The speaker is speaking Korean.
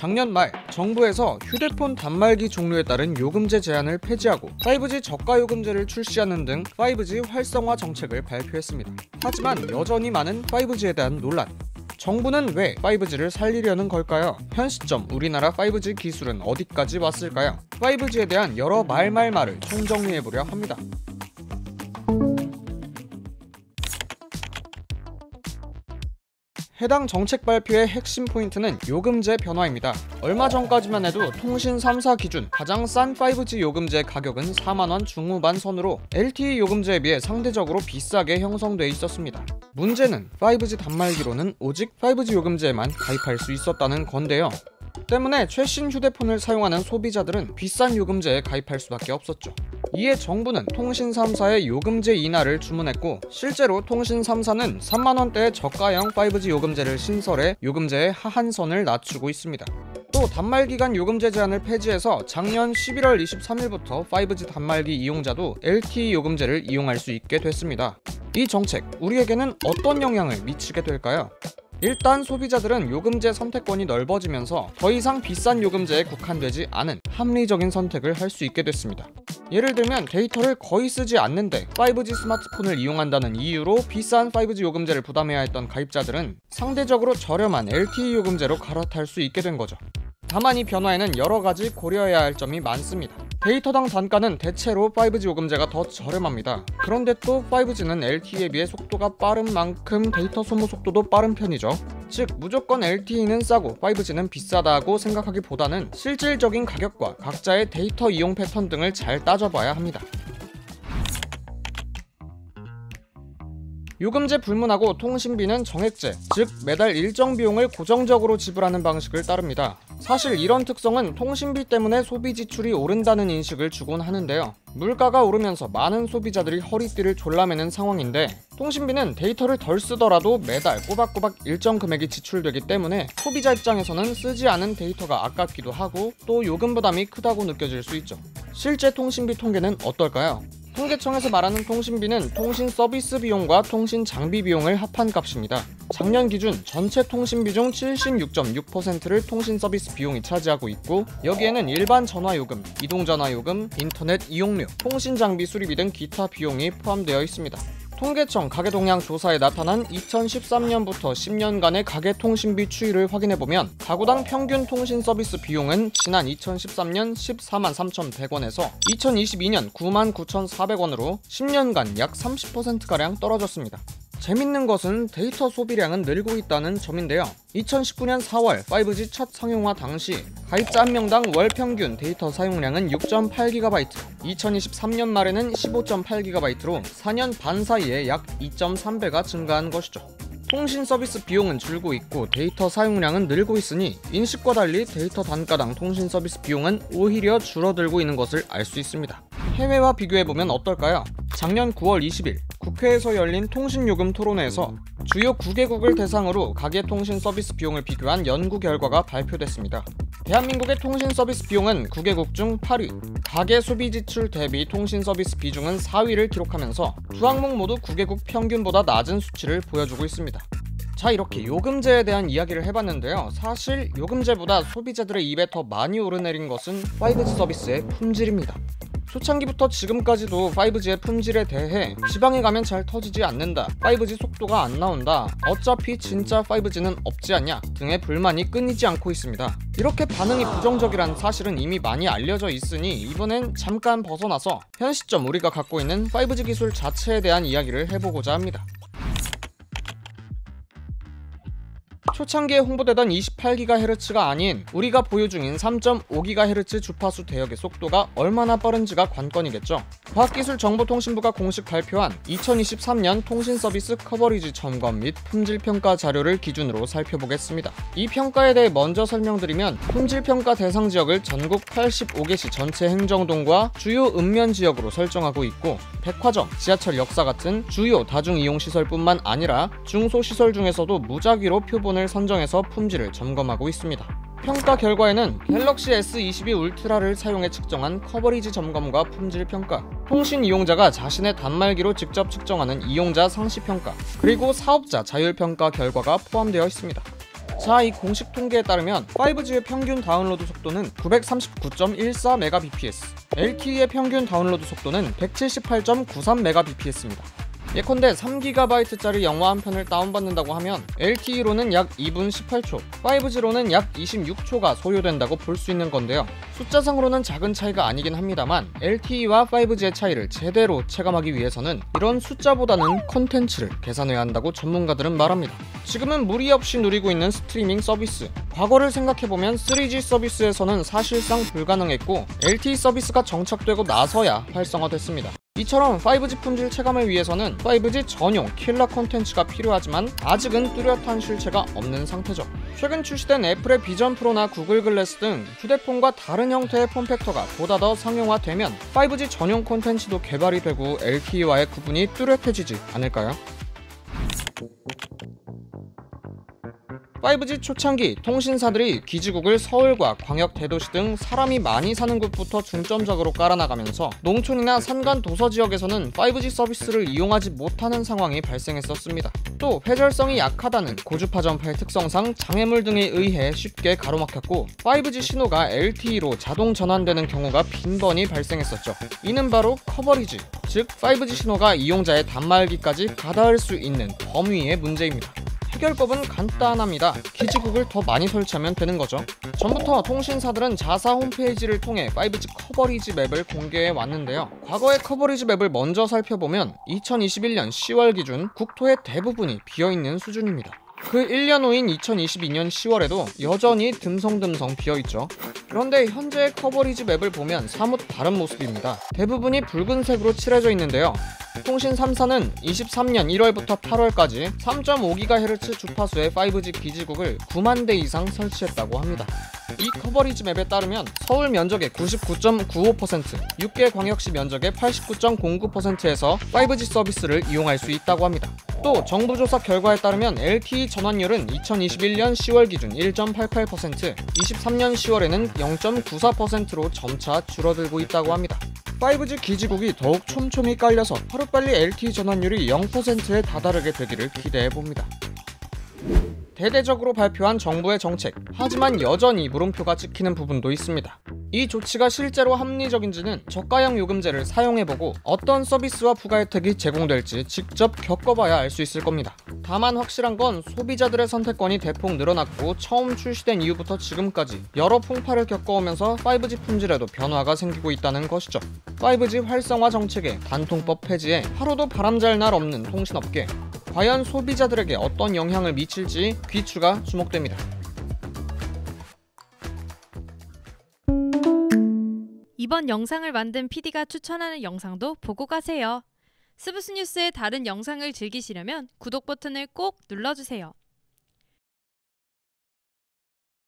작년 말 정부에서 휴대폰 단말기 종류에 따른 요금제 제한을 폐지하고 5G 저가 요금제를 출시하는 등 5G 활성화 정책을 발표했습니다. 하지만 여전히 많은 5G에 대한 논란. 정부는 왜 5G를 살리려는 걸까요? 현 시점 우리나라 5G 기술은 어디까지 왔을까요? 5G에 대한 여러 말을 총정리해보려 합니다. 해당 정책 발표의 핵심 포인트는 요금제 변화입니다. 얼마 전까지만 해도 통신 3사 기준 가장 싼 5G 요금제 가격은 4만원 중후반 선으로 LTE 요금제에 비해 상대적으로 비싸게 형성돼 있었습니다. 문제는 5G 단말기로는 오직 5G 요금제에만 가입할 수 있었다는 건데요. 때문에 최신 휴대폰을 사용하는 소비자들은 비싼 요금제에 가입할 수밖에 없었죠. 이에 정부는 통신 3사의 요금제 인하를 주문했고, 실제로 통신 3사는 3만원대의 저가형 5G 요금제를 신설해 요금제의 하한선을 낮추고 있습니다. 또 단말기간 요금제 제한을 폐지해서 작년 11월 23일부터 5G 단말기 이용자도 LTE 요금제를 이용할 수 있게 됐습니다. 이 정책, 우리에게는 어떤 영향을 미치게 될까요? 일단 소비자들은 요금제 선택권이 넓어지면서 더 이상 비싼 요금제에 국한되지 않은 합리적인 선택을 할 수 있게 됐습니다. 예를 들면 데이터를 거의 쓰지 않는데 5G 스마트폰을 이용한다는 이유로 비싼 5G 요금제를 부담해야 했던 가입자들은 상대적으로 저렴한 LTE 요금제로 갈아탈 수 있게 된 거죠. 다만 이 변화에는 여러 가지 고려해야 할 점이 많습니다. 데이터당 단가는 대체로 5G 요금제가 더 저렴합니다. 그런데 또 5G는 LTE에 비해 속도가 빠른 만큼 데이터 소모 속도도 빠른 편이죠. 즉 무조건 LTE는 싸고 5G는 비싸다고 생각하기보다는 실질적인 가격과 각자의 데이터 이용 패턴 등을 잘 따져봐야 합니다. 요금제 불문하고 통신비는 정액제, 즉 매달 일정 비용을 고정적으로 지불하는 방식을 따릅니다. 사실 이런 특성은 통신비 때문에 소비 지출이 오른다는 인식을 주곤 하는데요. 물가가 오르면서 많은 소비자들이 허리띠를 졸라매는 상황인데, 통신비는 데이터를 덜 쓰더라도 매달 꼬박꼬박 일정 금액이 지출되기 때문에 소비자 입장에서는 쓰지 않은 데이터가 아깝기도 하고 또 요금 부담이 크다고 느껴질 수 있죠. 실제 통신비 통계는 어떨까요? 통계청에서 말하는 통신비는 통신 서비스 비용과 통신 장비 비용을 합한 값입니다. 작년 기준 전체 통신비 중 76.6%를 통신 서비스 비용이 차지하고 있고, 여기에는 일반 전화요금, 이동전화요금, 인터넷 이용료, 통신 장비 수리비 등 기타 비용이 포함되어 있습니다. 통계청 가계동향 조사에 나타난 2013년부터 10년간의 가계통신비 추이를 확인해보면 가구당 평균 통신 서비스 비용은 지난 2013년 14만 3,100원에서 2022년 9만 9,400원으로 10년간 약 30%가량 떨어졌습니다. 재밌는 것은 데이터 소비량은 늘고 있다는 점인데요. 2019년 4월 5G 첫 상용화 당시 가입자 한 명당 월 평균 데이터 사용량은 6.8GB, 2023년 말에는 15.8GB로 4년 반 사이에 약 2.3배가 증가한 것이죠. 통신 서비스 비용은 줄고 있고 데이터 사용량은 늘고 있으니 인식과 달리 데이터 단가당 통신 서비스 비용은 오히려 줄어들고 있는 것을 알 수 있습니다. 해외와 비교해보면 어떨까요? 작년 9월 20일 국회에서 열린 통신요금 토론회에서 주요 9개국을 대상으로 가계통신 서비스 비용을 비교한 연구 결과가 발표됐습니다. 대한민국의 통신 서비스 비용은 9개국 중 8위, 가계 소비 지출 대비 통신 서비스 비중은 4위를 기록하면서 두 항목 모두 9개국 평균보다 낮은 수치를 보여주고 있습니다. 자, 이렇게 요금제에 대한 이야기를 해봤는데요. 사실 요금제보다 소비자들의 입에 더 많이 오르내린 것은 5G 서비스의 품질입니다. 초창기부터 지금까지도 5G의 품질에 대해 지방에 가면 잘 터지지 않는다, 5G 속도가 안 나온다, 어차피 진짜 5G는 없지 않냐 등의 불만이 끊이지 않고 있습니다. 이렇게 반응이 부정적이란 사실은 이미 많이 알려져 있으니 이번엔 잠깐 벗어나서 현 시점 우리가 갖고 있는 5G 기술 자체에 대한 이야기를 해보고자 합니다. 초창기에 홍보되던 28GHz가 아닌 우리가 보유 중인 3.5GHz 주파수 대역의 속도가 얼마나 빠른지가 관건이겠죠. 과학기술정보통신부가 공식 발표한 2023년 통신서비스 커버리지 점검 및 품질평가 자료를 기준으로 살펴보겠습니다. 이 평가에 대해 먼저 설명드리면, 품질평가 대상 지역을 전국 85개시 전체 행정동과 주요 읍면 지역으로 설정하고 있고, 백화점, 지하철 역사 같은 주요 다중이용시설뿐만 아니라 중소시설 중에서도 무작위로 표본을 선정해서 품질을 점검하고 있습니다. 평가 결과에는 갤럭시 S22 울트라를 사용해 측정한 커버리지 점검과 품질 평가, 통신 이용자가 자신의 단말기로 직접 측정하는 이용자 상시 평가, 그리고 사업자 자율 평가 결과가 포함되어 있습니다. 자, 이 공식 통계에 따르면 5G의 평균 다운로드 속도는 939.14Mbps, LTE의 평균 다운로드 속도는 178.93Mbps입니다. 예컨대 3GB짜리 영화 한 편을 다운받는다고 하면 LTE로는 약 2분 18초, 5G로는 약 26초가 소요된다고 볼 수 있는 건데요. 숫자상으로는 작은 차이가 아니긴 합니다만 LTE와 5G의 차이를 제대로 체감하기 위해서는 이런 숫자보다는 콘텐츠를 계산해야 한다고 전문가들은 말합니다. 지금은 무리 없이 누리고 있는 스트리밍 서비스, 과거를 생각해보면 3G 서비스에서는 사실상 불가능했고 LTE 서비스가 정착되고 나서야 활성화됐습니다. 이처럼 5G 품질 체감을 위해서는 5G 전용 킬러 콘텐츠가 필요하지만 아직은 뚜렷한 실체가 없는 상태죠. 최근 출시된 애플의 비전 프로나 구글 글래스 등 휴대폰과 다른 형태의 폼팩터가 보다 더 상용화되면 5G 전용 콘텐츠도 개발이 되고 LTE와의 구분이 뚜렷해지지 않을까요? 5G 초창기 통신사들이 기지국을 서울과 광역 대도시 등 사람이 많이 사는 곳부터 중점적으로 깔아나가면서 농촌이나 산간 도서 지역에서는 5G 서비스를 이용하지 못하는 상황이 발생했었습니다. 또 회절성이 약하다는 고주파 전파의 특성상 장애물 등에 의해 쉽게 가로막혔고 5G 신호가 LTE로 자동 전환되는 경우가 빈번히 발생했었죠. 이는 바로 커버리지, 즉 5G 신호가 이용자의 단말기까지 가닿을 수 있는 범위의 문제입니다. 해결법은 간단합니다. 기지국을 더 많이 설치하면 되는 거죠. 전부터 통신사들은 자사 홈페이지를 통해 5G 커버리지 맵을 공개해 왔는데요. 과거의 커버리지 맵을 먼저 살펴보면 2021년 10월 기준 국토의 대부분이 비어있는 수준입니다. 그 1년 후인 2022년 10월에도 여전히 듬성듬성 비어있죠. 그런데 현재의 커버리지 맵을 보면 사뭇 다른 모습입니다. 대부분이 붉은색으로 칠해져 있는데요. 통신 3사는 23년 1월부터 8월까지 3.5GHz 주파수의 5G 기지국을 9만 대 이상 설치했다고 합니다. 이 커버리지 맵에 따르면 서울 면적의 99.95%, 6개 광역시 면적의 89.09%에서 5G 서비스를 이용할 수 있다고 합니다. 또 정부 조사 결과에 따르면 LTE 전환율은 2021년 10월 기준 1.88%, 23년 10월에는 0.94%로 점차 줄어들고 있다고 합니다. 5G 기지국이 더욱 촘촘히 깔려서 하루빨리 LTE 전환율이 0%에 다다르게 되기를 기대해봅니다. 대대적으로 발표한 정부의 정책, 하지만 여전히 물음표가 찍히는 부분도 있습니다. 이 조치가 실제로 합리적인지는 저가형 요금제를 사용해보고 어떤 서비스와 부가 혜택이 제공될지 직접 겪어봐야 알 수 있을 겁니다. 다만 확실한 건 소비자들의 선택권이 대폭 늘어났고 처음 출시된 이후부터 지금까지 여러 풍파를 겪어오면서 5G 품질에도 변화가 생기고 있다는 것이죠. 5G 활성화 정책의 단통법 폐지에 하루도 바람잘 날 없는 통신업계, 과연 소비자들에게 어떤 영향을 미칠지 귀추가 주목됩니다. 이번 영상을 만든 PD가 추천하는 영상도 보고 가세요. 스브스 뉴스의 다른 영상을 즐기시려면 구독 버튼을 꼭 눌러주세요.